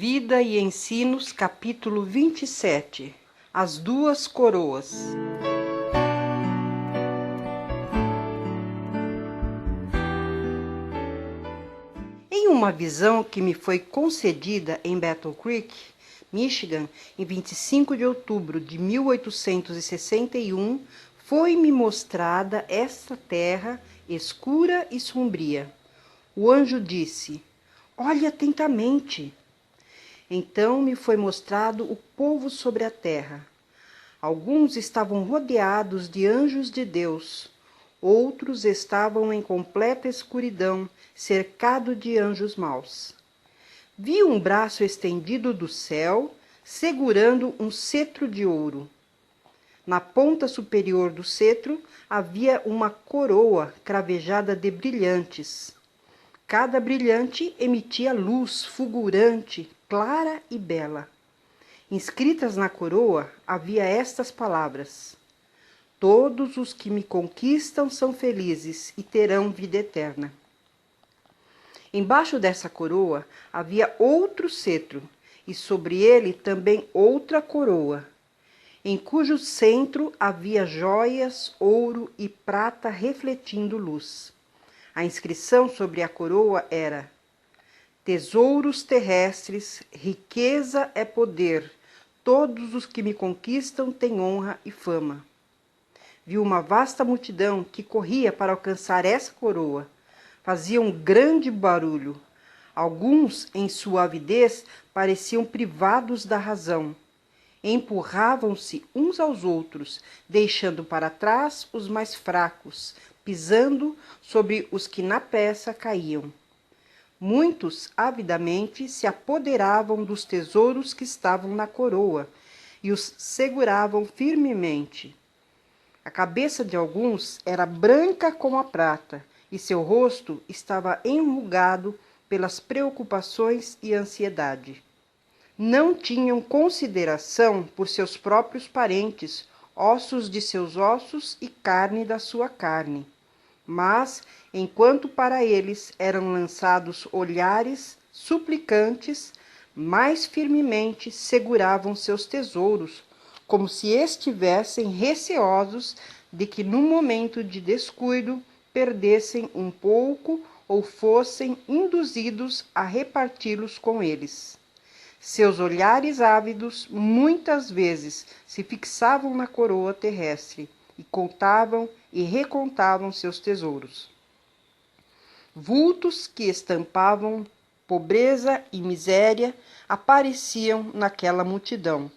Vida e Ensinos, capítulo 27. As duas coroas. Em uma visão que me foi concedida em Battle Creek, Michigan, em 25 de outubro de 1861, foi-me mostrada esta terra escura e sombria. O anjo disse: "Olhe atentamente." Então me foi mostrado o povo sobre a terra. Alguns estavam rodeados de anjos de Deus, outros estavam em completa escuridão, cercado de anjos maus. Vi um braço estendido do céu, segurando um cetro de ouro. Na ponta superior do cetro havia uma coroa cravejada de brilhantes. Cada brilhante emitia luz fulgurante, clara e bela. Inscritas na coroa havia estas palavras: "Todos os que me conquistam são felizes e terão vida eterna." Embaixo dessa coroa havia outro cetro, e sobre ele também outra coroa, em cujo centro havia joias, ouro e prata refletindo luz. A inscrição sobre a coroa era: "Tesouros terrestres, riqueza é poder, todos os que me conquistam têm honra e fama." Vi uma vasta multidão que corria para alcançar essa coroa. Faziam grande barulho. Alguns, em sua avidez, pareciam privados da razão. Empurravam-se uns aos outros, deixando para trás os mais fracos, pisando sobre os que na peça caíam. Muitos, avidamente, se apoderavam dos tesouros que estavam na coroa e os seguravam firmemente. A cabeça de alguns era branca como a prata e seu rosto estava enrugado pelas preocupações e ansiedade. Não tinham consideração por seus próprios parentes, ossos de seus ossos e carne da sua carne. Mas, enquanto para eles eram lançados olhares suplicantes, mais firmemente seguravam seus tesouros, como se estivessem receosos de que, num momento de descuido, perdessem um pouco ou fossem induzidos a reparti-los com eles. Seus olhares ávidos muitas vezes se fixavam na coroa terrestre e contavam e recontavam seus tesouros. Vultos que estampavam pobreza e miséria apareciam naquela multidão.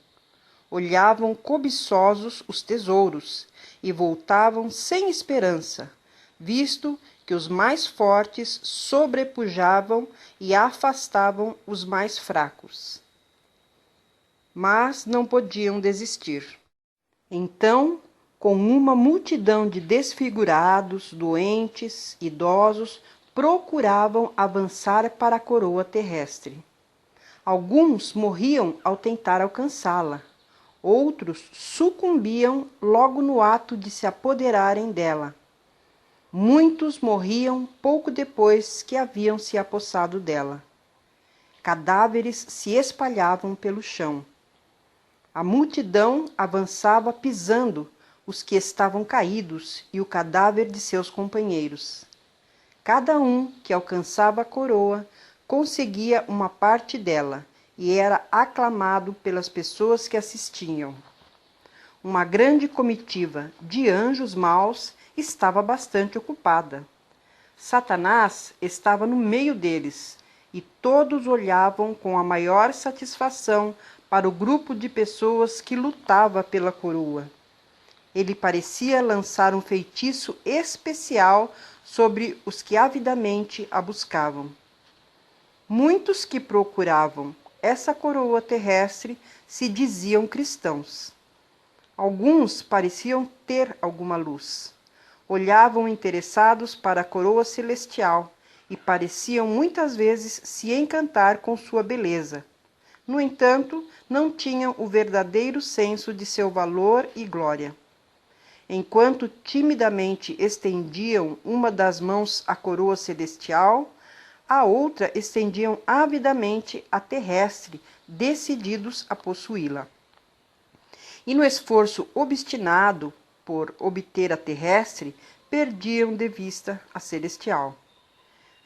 Olhavam cobiçosos os tesouros e voltavam sem esperança, visto que os mais fortes sobrepujavam e afastavam os mais fracos. Mas não podiam desistir. Então, com uma multidão de desfigurados, doentes, idosos, procuravam avançar para a coroa terrestre. Alguns morriam ao tentar alcançá-la. Outros sucumbiam logo no ato de se apoderarem dela. Muitos morriam pouco depois que haviam se apossado dela. Cadáveres se espalhavam pelo chão. A multidão avançava pisando os que estavam caídos e o cadáver de seus companheiros. Cada um que alcançava a coroa conseguia uma parte dela e era aclamado pelas pessoas que assistiam. Uma grande comitiva de anjos maus estava bastante ocupada. Satanás estava no meio deles e todos olhavam com a maior satisfação para o grupo de pessoas que lutava pela coroa. Ele parecia lançar um feitiço especial sobre os que avidamente a buscavam. Muitos que procuravam essa coroa terrestre se diziam cristãos. Alguns pareciam ter alguma luz. Olhavam interessados para a coroa celestial e pareciam muitas vezes se encantar com sua beleza. No entanto, não tinham o verdadeiro senso de seu valor e glória. Enquanto timidamente estendiam uma das mãos à coroa celestial, a outra estendiam avidamente a terrestre, decididos a possuí-la. E no esforço obstinado por obter a terrestre, perdiam de vista a celestial.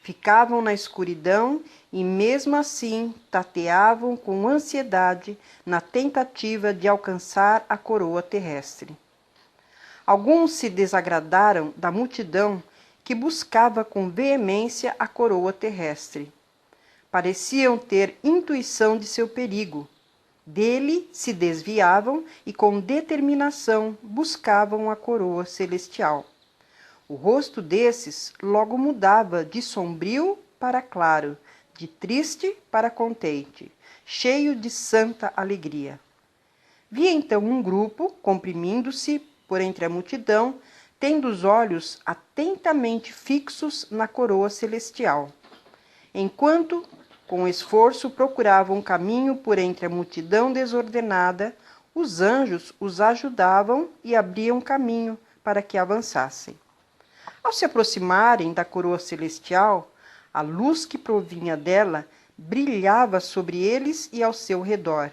Ficavam na escuridão e, mesmo assim, tateavam com ansiedade na tentativa de alcançar a coroa terrestre. Alguns se desagradaram da multidão que buscava com veemência a coroa terrestre. Pareciam ter intuição de seu perigo. Dele se desviavam e com determinação buscavam a coroa celestial. O rosto desses logo mudava de sombrio para claro, de triste para contente, cheio de santa alegria. Vi então um grupo, comprimindo-se por entre a multidão, tendo os olhos atentamente fixos na coroa celestial. Enquanto, com esforço, procuravam um caminho por entre a multidão desordenada, os anjos os ajudavam e abriam caminho para que avançassem. Ao se aproximarem da coroa celestial, a luz que provinha dela brilhava sobre eles e ao seu redor,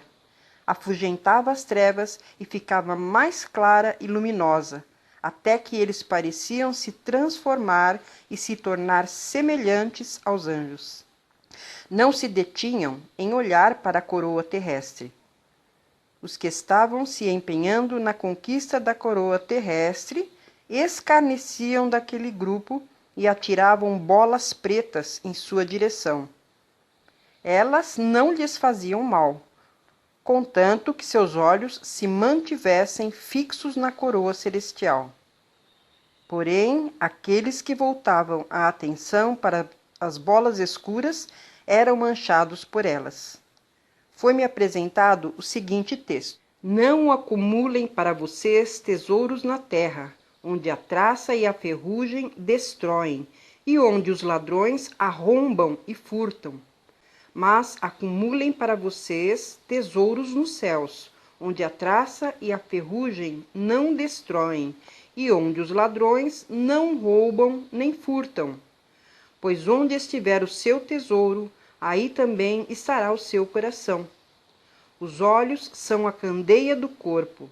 afugentava as trevas e ficava mais clara e luminosa, até que eles pareciam se transformar e se tornar semelhantes aos anjos. Não se detinham em olhar para a coroa terrestre. Os que estavam se empenhando na conquista da coroa terrestre escarneciam daquele grupo e atiravam bolas pretas em sua direção. Elas não lhes faziam mal, contanto que seus olhos se mantivessem fixos na coroa celestial. Porém, aqueles que voltavam a atenção para as bolas escuras eram manchados por elas. Foi-me apresentado o seguinte texto: Não acumulem para vocês tesouros na terra, onde a traça e a ferrugem destroem, e onde os ladrões arrombam e furtam. Mas acumulem para vocês tesouros nos céus, onde a traça e a ferrugem não destroem, e onde os ladrões não roubam nem furtam. Pois onde estiver o seu tesouro, aí também estará o seu coração. Os olhos são a candeia do corpo.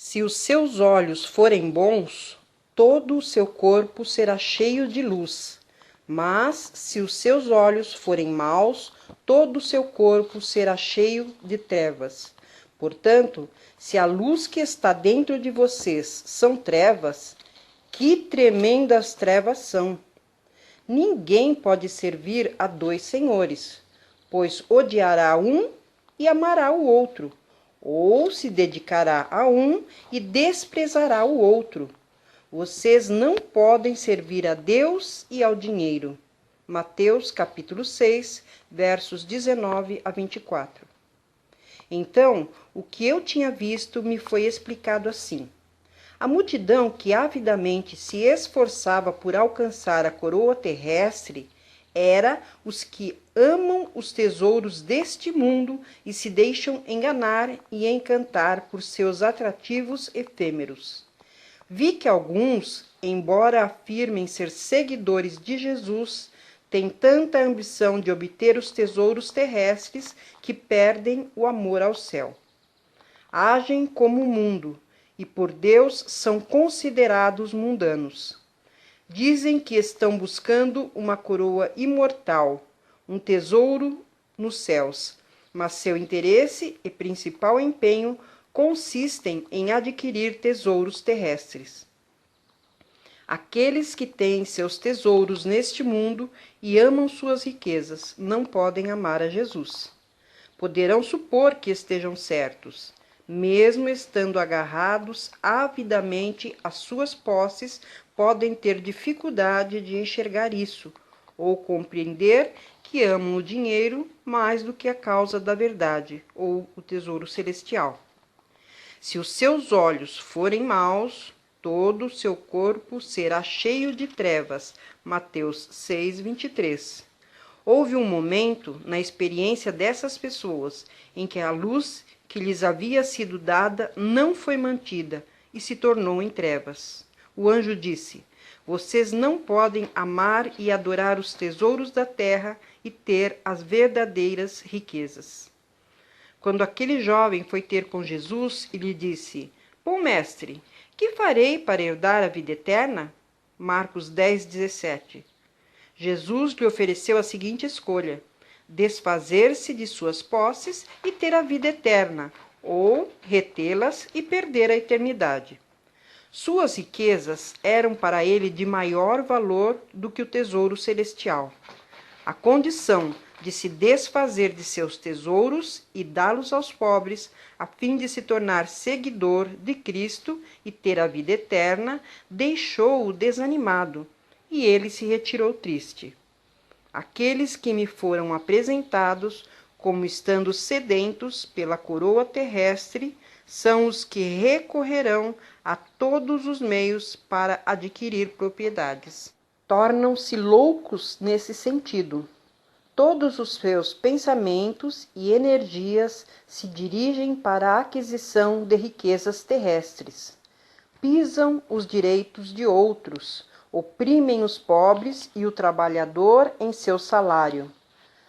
Se os seus olhos forem bons, todo o seu corpo será cheio de luz. Mas, se os seus olhos forem maus, todo o seu corpo será cheio de trevas. Portanto, se a luz que está dentro de vocês são trevas, que tremendas trevas são! Ninguém pode servir a dois senhores, pois odiará um e amará o outro, ou se dedicará a um e desprezará o outro. Vocês não podem servir a Deus e ao dinheiro. Mateus capítulo 6, versos 19 a 24. Então, o que eu tinha visto me foi explicado assim. A multidão que avidamente se esforçava por alcançar a coroa terrestre era os que amam os tesouros deste mundo e se deixam enganar e encantar por seus atrativos efêmeros. Vi que alguns, embora afirmem ser seguidores de Jesus, têm tanta ambição de obter os tesouros terrestres que perdem o amor ao céu. Agem como o mundo e por Deus são considerados mundanos. Dizem que estão buscando uma coroa imortal, um tesouro nos céus, mas seu interesse e principal empenho consistem em adquirir tesouros terrestres. Aqueles que têm seus tesouros neste mundo e amam suas riquezas não podem amar a Jesus. Poderão supor que estejam certos. Mesmo estando agarrados avidamente às suas posses, podem ter dificuldade de enxergar isso, ou compreender que amam o dinheiro mais do que a causa da verdade, ou o tesouro celestial. Se os seus olhos forem maus, todo o seu corpo será cheio de trevas. Mateus 6, 23. Houve um momento na experiência dessas pessoas em que a luz que lhes havia sido dada não foi mantida e se tornou em trevas. O anjo disse: Vocês não podem amar e adorar os tesouros da terra e ter as verdadeiras riquezas. Quando aquele jovem foi ter com Jesus e lhe disse: Bom mestre, que farei para herdar a vida eterna? Marcos 10:17. Jesus lhe ofereceu a seguinte escolha: desfazer-se de suas posses e ter a vida eterna, ou retê-las e perder a eternidade. Suas riquezas eram para ele de maior valor do que o tesouro celestial. A condição de se desfazer de seus tesouros e dá-los aos pobres, a fim de se tornar seguidor de Cristo e ter a vida eterna, deixou-o desanimado, e ele se retirou triste. Aqueles que me foram apresentados como estando sedentos pela coroa terrestre são os que recorrerão a todos os meios para adquirir propriedades. Tornam-se loucos nesse sentido. Todos os seus pensamentos e energias se dirigem para a aquisição de riquezas terrestres. Pisam os direitos de outros, oprimem os pobres e o trabalhador em seu salário.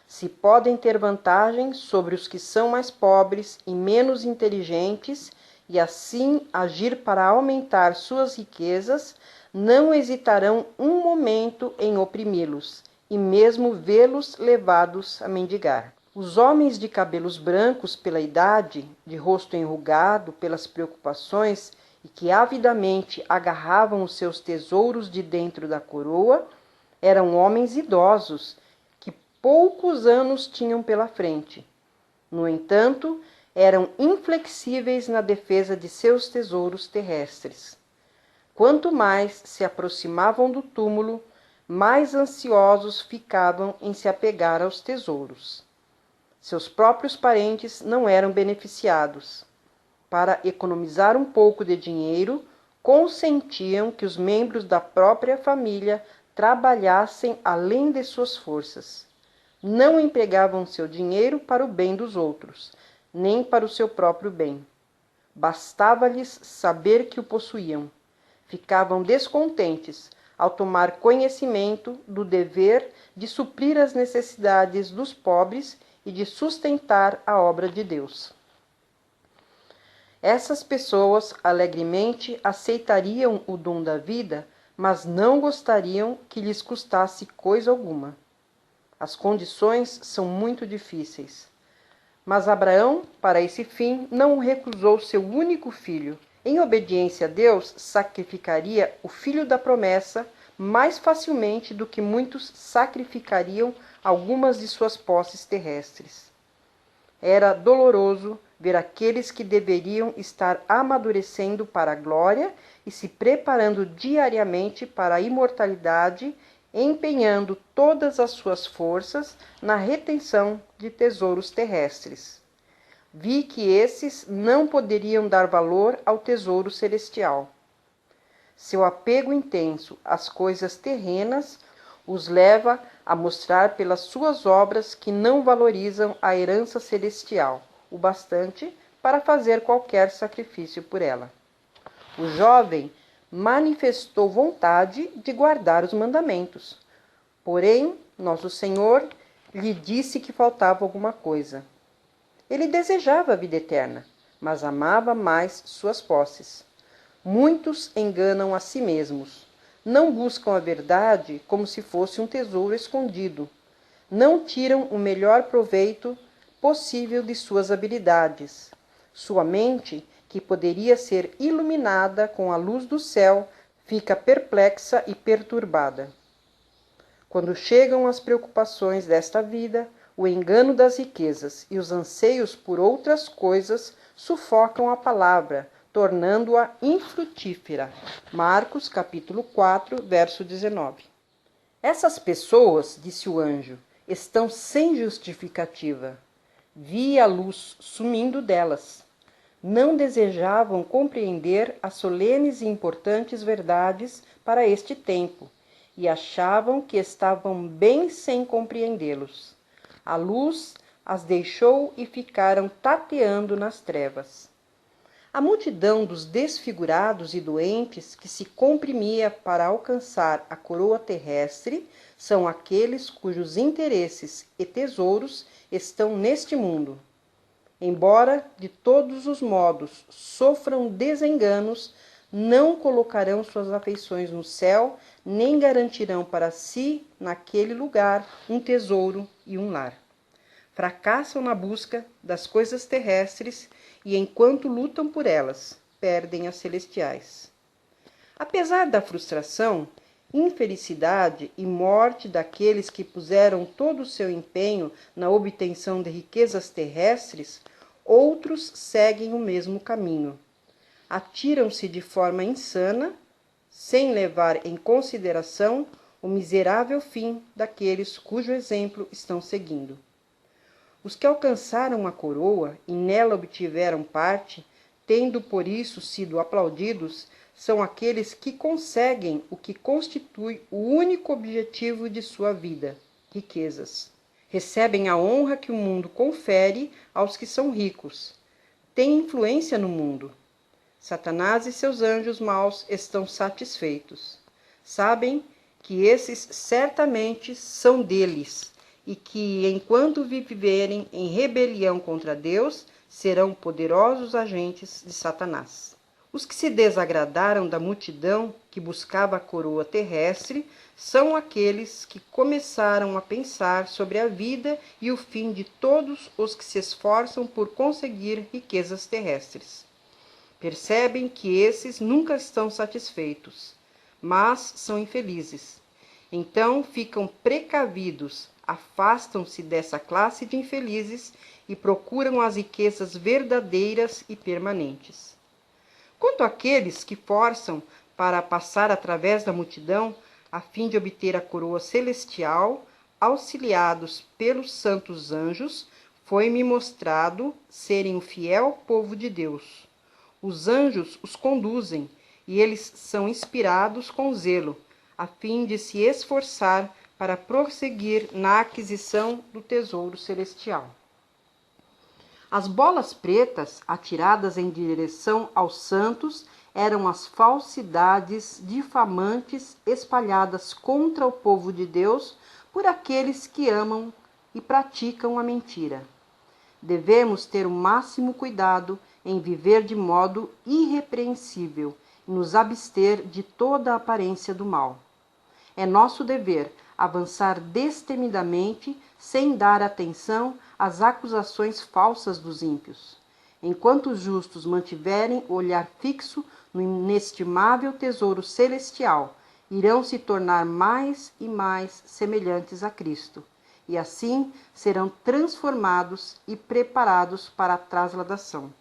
Se podem ter vantagem sobre os que são mais pobres e menos inteligentes e assim agir para aumentar suas riquezas, não hesitarão um momento em oprimi-los e mesmo vê-los levados a mendigar. Os homens de cabelos brancos pela idade, de rosto enrugado pelas preocupações e que avidamente agarravam os seus tesouros de dentro da coroa, eram homens idosos que poucos anos tinham pela frente. No entanto, eram inflexíveis na defesa de seus tesouros terrestres. Quanto mais se aproximavam do túmulo, mais ansiosos ficavam em se apegar aos tesouros. Seus próprios parentes não eram beneficiados. Para economizar um pouco de dinheiro, consentiam que os membros da própria família trabalhassem além de suas forças. Não empregavam seu dinheiro para o bem dos outros, nem para o seu próprio bem. Bastava-lhes saber que o possuíam. Ficavam descontentes ao tomar conhecimento do dever de suprir as necessidades dos pobres e de sustentar a obra de Deus. Essas pessoas alegremente aceitariam o dom da vida, mas não gostariam que lhes custasse coisa alguma. As condições são muito difíceis. Mas Abraão, para esse fim, não recusou seu único filho. Em obediência a Deus, sacrificaria o filho da promessa mais facilmente do que muitos sacrificariam algumas de suas posses terrestres. Era doloroso ver aqueles que deveriam estar amadurecendo para a glória e se preparando diariamente para a imortalidade, empenhando todas as suas forças na retenção de tesouros terrestres. Vi que esses não poderiam dar valor ao tesouro celestial. Seu apego intenso às coisas terrenas os leva a mostrar pelas suas obras que não valorizam a herança celestial o bastante para fazer qualquer sacrifício por ela. O jovem manifestou vontade de guardar os mandamentos. Porém, Nosso Senhor lhe disse que faltava alguma coisa. Ele desejava a vida eterna, mas amava mais suas posses. Muitos enganam a si mesmos. Não buscam a verdade como se fosse um tesouro escondido. Não tiram o melhor proveito possível de suas habilidades. Sua mente, que poderia ser iluminada com a luz do céu, fica perplexa e perturbada. Quando chegam as preocupações desta vida, o engano das riquezas e os anseios por outras coisas sufocam a palavra, tornando-a infrutífera. Marcos, capítulo 4, verso 19. Essas pessoas, disse o anjo, estão sem justificativa. Vi a luz sumindo delas. Não desejavam compreender as solenes e importantes verdades para este tempo, e achavam que estavam bem sem compreendê-los. A luz as deixou e ficaram tateando nas trevas. A multidão dos desfigurados e doentes que se comprimia para alcançar a coroa terrestre são aqueles cujos interesses e tesouros estão neste mundo. Embora, de todos os modos, sofram desenganos, não colocarão suas afeições no céu, nem garantirão para si, naquele lugar, um tesouro e um lar. Fracassam na busca das coisas terrestres e, enquanto lutam por elas, perdem as celestiais. Apesar da frustração, infelicidade e morte daqueles que puseram todo o seu empenho na obtenção de riquezas terrestres, outros seguem o mesmo caminho. Atiram-se de forma insana, sem levar em consideração o miserável fim daqueles cujo exemplo estão seguindo. Os que alcançaram a coroa e nela obtiveram parte, tendo por isso sido aplaudidos, são aqueles que conseguem o que constitui o único objetivo de sua vida: riquezas. Recebem a honra que o mundo confere aos que são ricos. Têm influência no mundo. Satanás e seus anjos maus estão satisfeitos. Sabem que esses certamente são deles e que, enquanto viverem em rebelião contra Deus, serão poderosos agentes de Satanás. Os que se desagradaram da multidão que buscava a coroa terrestre são aqueles que começaram a pensar sobre a vida e o fim de todos os que se esforçam por conseguir riquezas terrestres. Percebem que esses nunca estão satisfeitos, mas são infelizes. Então ficam precavidos, afastam-se dessa classe de infelizes e procuram as riquezas verdadeiras e permanentes. Quanto àqueles que forçam para passar através da multidão, a fim de obter a coroa celestial, auxiliados pelos santos anjos, foi-me mostrado serem o fiel povo de Deus. Os anjos os conduzem, e eles são inspirados com zelo, a fim de se esforçar para prosseguir na aquisição do tesouro celestial. As bolas pretas, atiradas em direção aos santos, eram as falsidades difamantes espalhadas contra o povo de Deus por aqueles que amam e praticam a mentira. Devemos ter o máximo cuidado em viver de modo irrepreensível e nos abster de toda a aparência do mal. É nosso dever avançar destemidamente, sem dar atenção às acusações falsas dos ímpios. Enquanto os justos mantiverem o olhar fixo no inestimável tesouro celestial, irão se tornar mais e mais semelhantes a Cristo, e assim serão transformados e preparados para a transladação.